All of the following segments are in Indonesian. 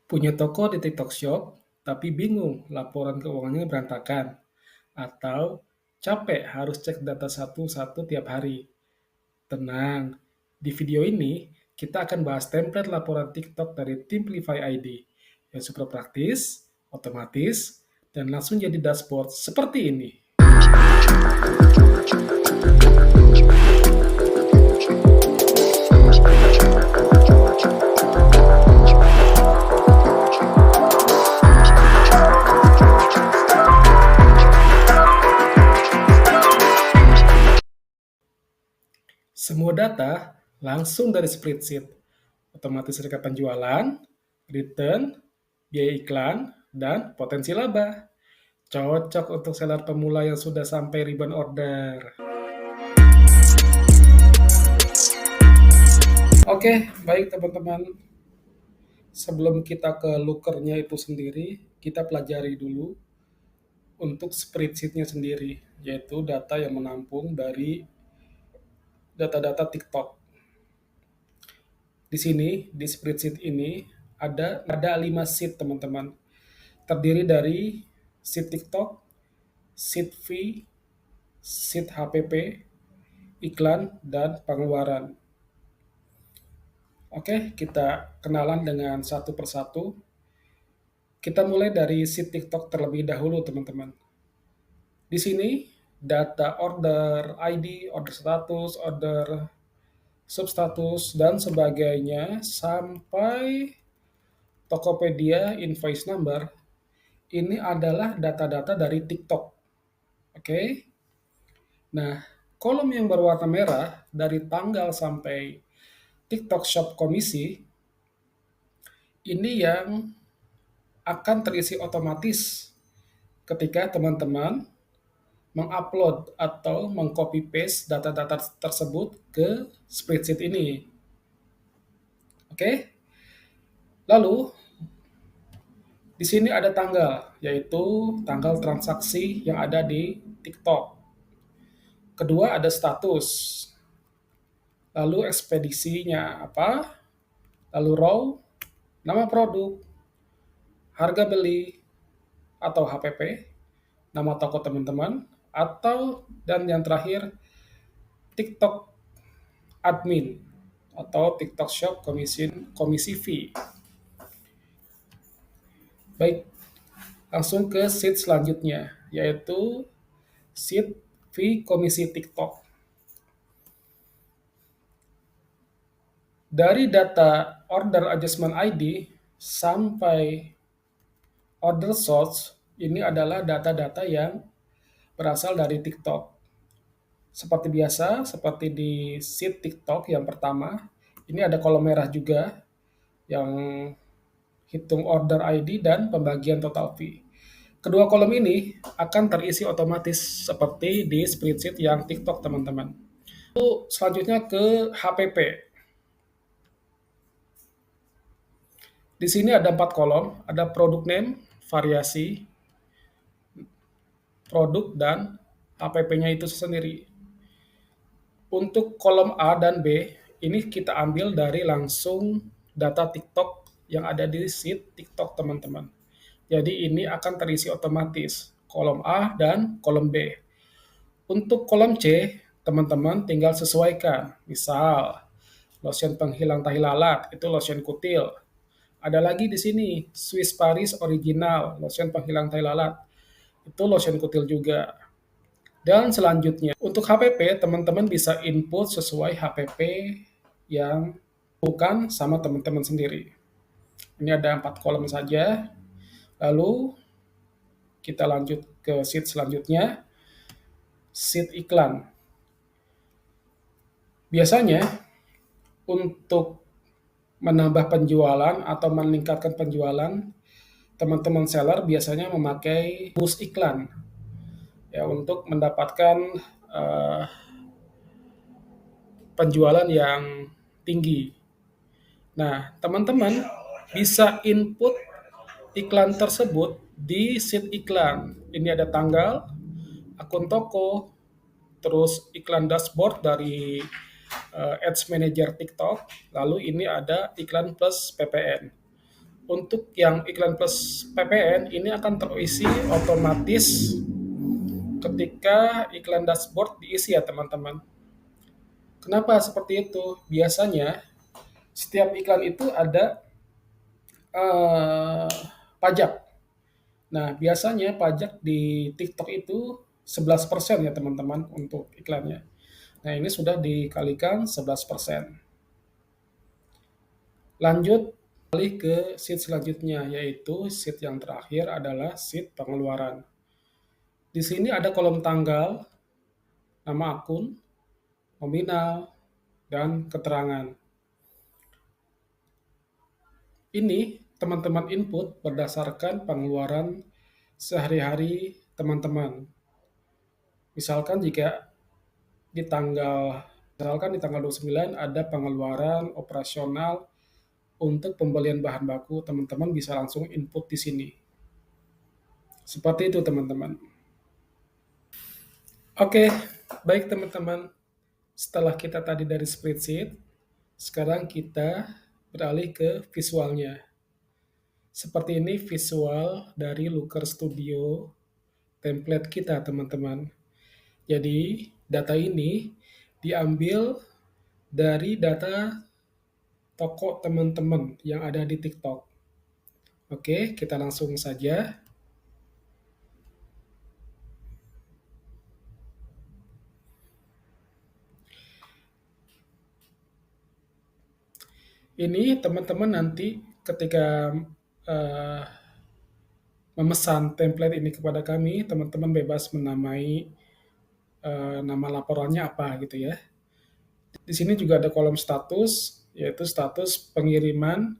Punya toko di TikTok Shop, tapi bingung laporan keuangannya berantakan, atau capek harus cek data satu-satu tiap hari. Tenang, di video ini kita akan bahas template laporan TikTok dari Timplify ID yang super praktis, otomatis, dan langsung jadi dashboard seperti ini. Semua data langsung dari spreadsheet, otomatis rekap penjualan, return, biaya iklan, dan potensi laba. Cocok untuk seller pemula yang sudah sampai ribuan order. Oke, baik teman-teman. Sebelum kita ke looker-nya itu sendiri, kita pelajari dulu untuk spreadsheet-nya sendiri, yaitu data yang menampung dari data-data TikTok. Di sini, di spreadsheet ini, ada 5 sheet, teman-teman. Terdiri dari sheet TikTok, sheet fee, sheet HPP, iklan, dan pengeluaran. Oke, kita kenalan dengan satu persatu. Kita mulai dari sheet TikTok terlebih dahulu, teman-teman. Di sini, data order ID, order status, order substatus, dan sebagainya, sampai Tokopedia invoice number, ini adalah data-data dari TikTok. Oke? Nah, kolom yang berwarna merah dari tanggal sampai TikTok Shop komisi, ini yang akan terisi otomatis ketika teman-teman mengupload atau mengcopy paste data-data tersebut ke spreadsheet ini. Oke? Lalu di sini ada tanggal, yaitu tanggal transaksi yang ada di TikTok. Kedua ada status. Lalu ekspedisinya apa? Lalu row, nama produk, harga beli atau HPP, nama toko teman-teman, atau dan yang terakhir TikTok admin atau TikTok Shop komisi fee. Baik, langsung ke sheet selanjutnya, yaitu sheet fee komisi TikTok. Dari data order adjustment ID sampai order source, ini adalah data-data yang berasal dari TikTok. Seperti biasa, seperti di sheet TikTok yang pertama, ini ada kolom merah juga yang hitung order ID dan pembagian total fee. Kedua kolom ini akan terisi otomatis seperti di spreadsheet yang TikTok, teman-teman. Lalu selanjutnya ke HPP. Di sini ada 4 kolom, ada product name, variasi, produk, dan HPP-nya itu sendiri. Untuk kolom A dan B, ini kita ambil dari langsung data TikTok yang ada di sheet TikTok, teman-teman. Jadi ini akan terisi otomatis, kolom A dan kolom B. Untuk kolom C, teman-teman tinggal sesuaikan. Misal, lotion penghilang tahi lalat, itu lotion kutil. Ada lagi di sini, Swiss Paris Original, lotion penghilang tahi lalat. Itu lotion kutil juga. Dan selanjutnya, untuk HPP, teman-teman bisa input sesuai HPP yang bukan sama teman-teman sendiri. Ini ada 4 kolom saja. Lalu, kita lanjut ke sheet selanjutnya, sheet iklan. Biasanya, untuk menambah penjualan atau meningkatkan penjualan, teman-teman seller biasanya memakai boost iklan ya untuk mendapatkan penjualan yang tinggi. Nah, teman-teman bisa input iklan tersebut di sheet iklan. Ini ada tanggal, akun toko, terus iklan dashboard dari Ads Manager TikTok, lalu ini ada iklan plus PPN. Untuk yang iklan plus PPN ini akan terisi otomatis ketika iklan dashboard diisi ya teman-teman. Kenapa seperti itu? Biasanya setiap iklan itu ada eh, pajak. Nah, biasanya pajak di TikTok itu 11% ya teman-teman untuk iklannya. Nah, ini sudah dikalikan 11%. Lanjut alih ke sheet selanjutnya, yaitu sheet yang terakhir adalah sheet pengeluaran. Di sini ada kolom tanggal, nama akun, nominal, dan keterangan. Ini teman-teman input berdasarkan pengeluaran sehari-hari teman-teman. Misalkan jika di tanggal misalkan di tanggal 29 ada pengeluaran operasional untuk pembelian bahan baku, teman-teman bisa langsung input di sini. Seperti itu teman-teman. Oke, baik teman-teman. Setelah kita tadi dari spreadsheet, sekarang kita beralih ke visualnya. Seperti ini visual dari Looker Studio template kita teman-teman. Jadi data ini diambil dari data toko teman-teman yang ada di TikTok. Oke, kita langsung saja. Ini teman-teman nanti ketika uh, memesan template ini kepada kami, teman-teman bebas menamai nama laporannya apa gitu ya. Di sini juga ada kolom status, yaitu status pengiriman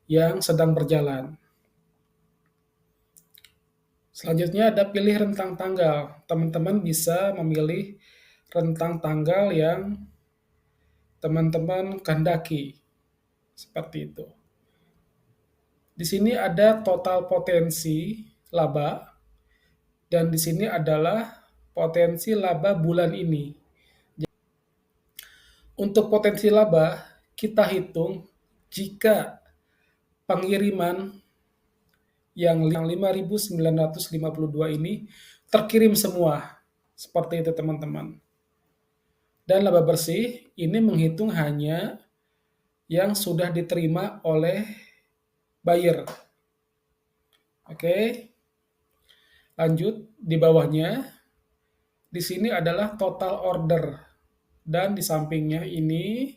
yang sedang berjalan. Selanjutnya ada pilih rentang tanggal. Teman-teman bisa memilih rentang tanggal yang teman-teman kehendaki. Seperti itu. Di sini ada total potensi laba dan di sini adalah potensi laba bulan ini. Untuk potensi laba, kita hitung jika pengiriman yang 5.952 ini terkirim semua. Seperti itu teman-teman. Dan laba bersih ini menghitung hanya yang sudah diterima oleh buyer. Oke. Lanjut di bawahnya. Di sini adalah total order dan di sampingnya ini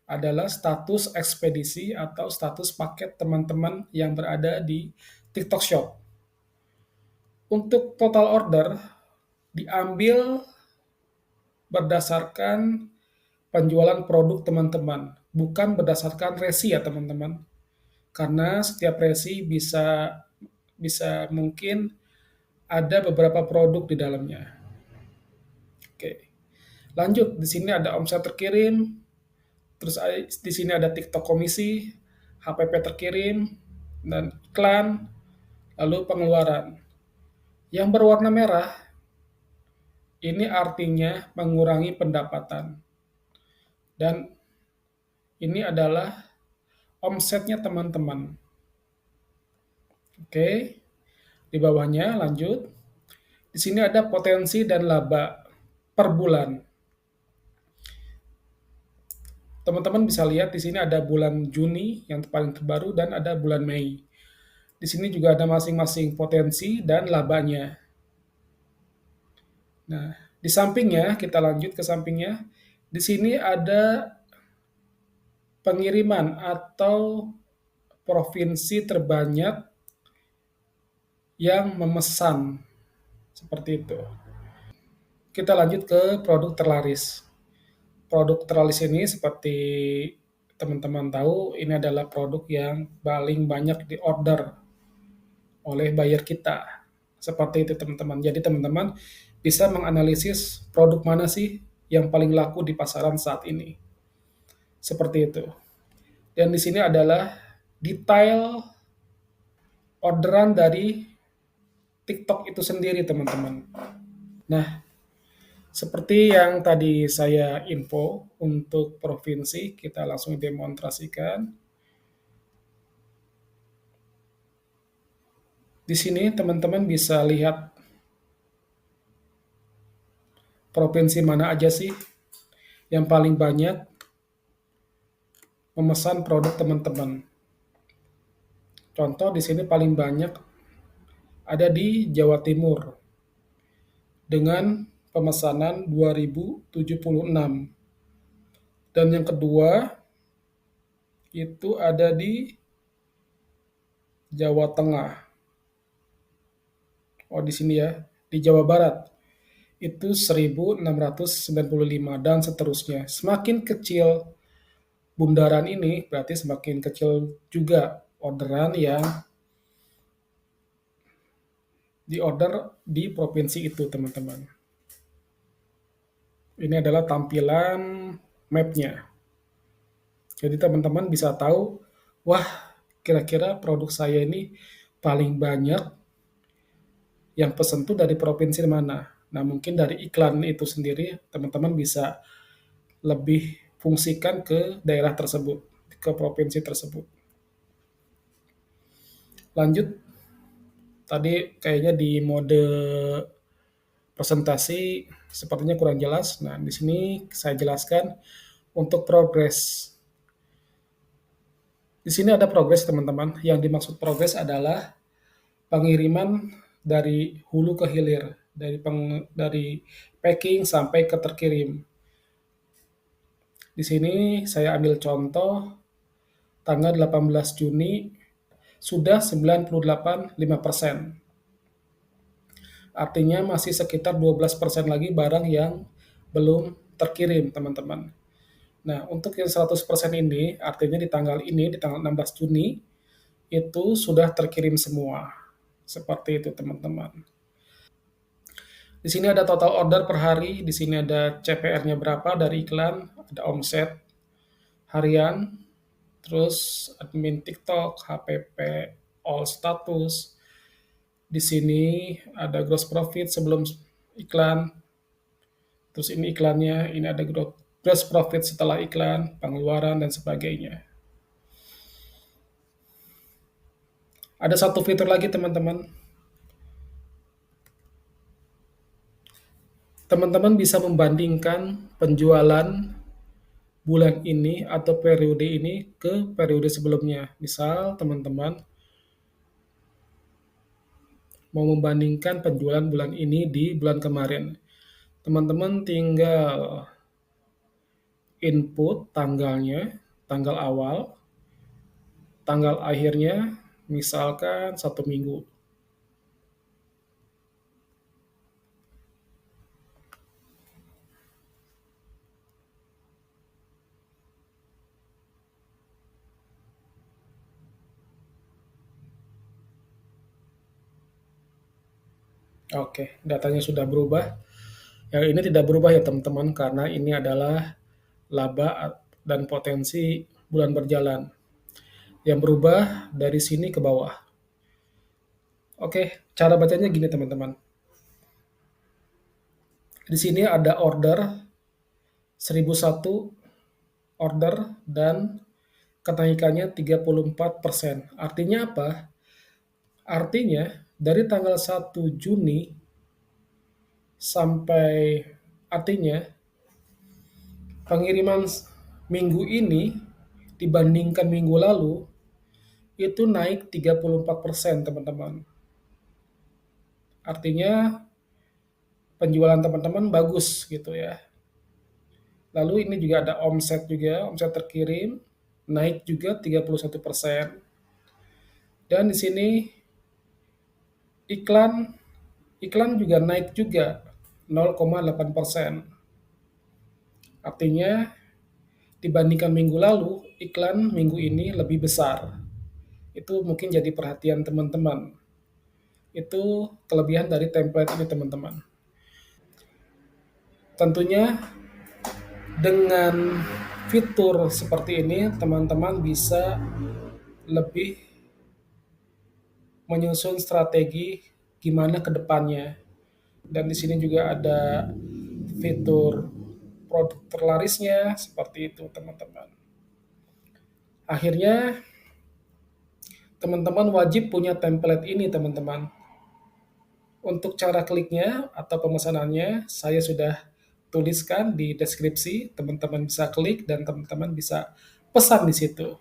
adalah status ekspedisi atau status paket teman-teman yang berada di TikTok Shop. Untuk total order diambil berdasarkan penjualan produk teman-teman, bukan berdasarkan resi ya teman-teman. Karena setiap resi bisa bisa mungkin ada beberapa produk di dalamnya. Oke. Lanjut, di sini ada omset terkirim, terus di sini ada TikTok komisi, HPP terkirim, dan iklan, lalu pengeluaran. Yang berwarna merah, ini artinya mengurangi pendapatan. Dan ini adalah omsetnya teman-teman. Oke, di bawahnya lanjut. Di sini ada potensi dan laba per bulan. Teman-teman bisa lihat di sini ada bulan Juni yang paling terbaru dan ada bulan Mei. Di sini juga ada masing-masing potensi dan labanya. Nah, di sampingnya kita lanjut ke sampingnya. Di sini ada pengiriman atau provinsi terbanyak yang memesan seperti itu. Kita lanjut ke produk terlaris. Produk terlaris ini seperti teman-teman tahu, ini adalah produk yang paling banyak diorder oleh buyer kita. Seperti itu teman-teman. Jadi teman-teman bisa menganalisis produk mana sih yang paling laku di pasaran saat ini. Seperti itu. Dan di sini adalah detail orderan dari TikTok itu sendiri teman-teman. Nah, seperti yang tadi saya info untuk provinsi, kita langsung demonstrasikan. Di sini teman-teman bisa lihat provinsi mana aja sih yang paling banyak memesan produk teman-teman. Contoh di sini paling banyak ada di Jawa Timur dengan pemesanan 2076. Dan yang kedua itu ada di Jawa Tengah. Oh, di sini ya, di Jawa Barat itu 1695 dan seterusnya. Semakin kecil bundaran ini berarti semakin kecil juga orderan yang diorder di provinsi itu, teman-teman. Ini adalah tampilan mapnya. Jadi teman-teman bisa tahu, wah, kira-kira produk saya ini paling banyak yang pesen tuh dari provinsi mana. Nah, mungkin dari iklan itu sendiri teman-teman bisa lebih fungsikan ke daerah tersebut, ke provinsi tersebut. Lanjut, tadi kayaknya di mode presentasi sepertinya kurang jelas. Nah, di sini saya jelaskan untuk progres. Di sini ada progres, teman-teman. Yang dimaksud progres adalah pengiriman dari hulu ke hilir, dari packing sampai ke terkirim. Di sini saya ambil contoh tanggal 18 Juni sudah 98,5%. Artinya masih sekitar 12% lagi barang yang belum terkirim, teman-teman. Nah, untuk yang 100% ini, artinya di tanggal ini, di tanggal 16 Juni, itu sudah terkirim semua. Seperti itu, teman-teman. Di sini ada total order per hari, di sini ada CPR-nya berapa dari iklan, ada omset harian, terus admin TikTok, HPP, all status. Di sini ada gross profit sebelum iklan, terus ini iklannya, ini ada gross profit setelah iklan, pengeluaran, dan sebagainya. Ada satu fitur lagi, teman-teman. Teman-teman bisa membandingkan penjualan bulan ini atau periode ini ke periode sebelumnya. Misal teman-teman mau membandingkan penjualan bulan ini di bulan kemarin. Teman-teman tinggal input tanggalnya, tanggal awal, tanggal akhirnya, misalkan 1 minggu. Oke, datanya sudah berubah. Yang ini tidak berubah ya teman-teman, karena ini adalah laba dan potensi bulan berjalan. Yang berubah dari sini ke bawah. Oke, cara bacanya gini teman-teman. Di sini ada order 1001 order dan kenaikannya 34%. Artinya apa? Artinya dari tanggal 1 Juni sampai, artinya pengiriman minggu ini dibandingkan minggu lalu itu naik 34%, teman-teman. Artinya penjualan teman-teman bagus gitu ya. Lalu ini juga ada omset juga, omset terkirim naik juga 31%. Dan di sini iklan iklan juga naik juga 0,8%. Artinya dibandingkan minggu lalu, iklan minggu ini lebih besar. Itu mungkin jadi perhatian teman-teman. Itu kelebihan dari template ini, teman-teman. Tentunya dengan fitur seperti ini, teman-teman bisa lebih menyusun strategi gimana ke depannya. Dan di sini juga ada fitur produk terlarisnya, seperti itu, teman-teman. Akhirnya Teman-teman wajib punya template ini, teman-teman. Untuk cara kliknya atau pemesanannya, saya sudah tuliskan di deskripsi. Teman-teman bisa klik dan teman-teman bisa pesan di situ.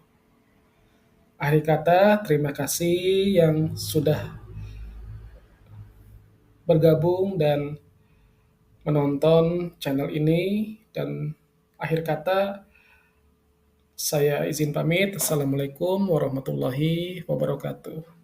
Akhir kata, terima kasih yang sudah bergabung dan menonton channel ini. Dan akhir kata, saya izin pamit. Assalamualaikum warahmatullahi wabarakatuh.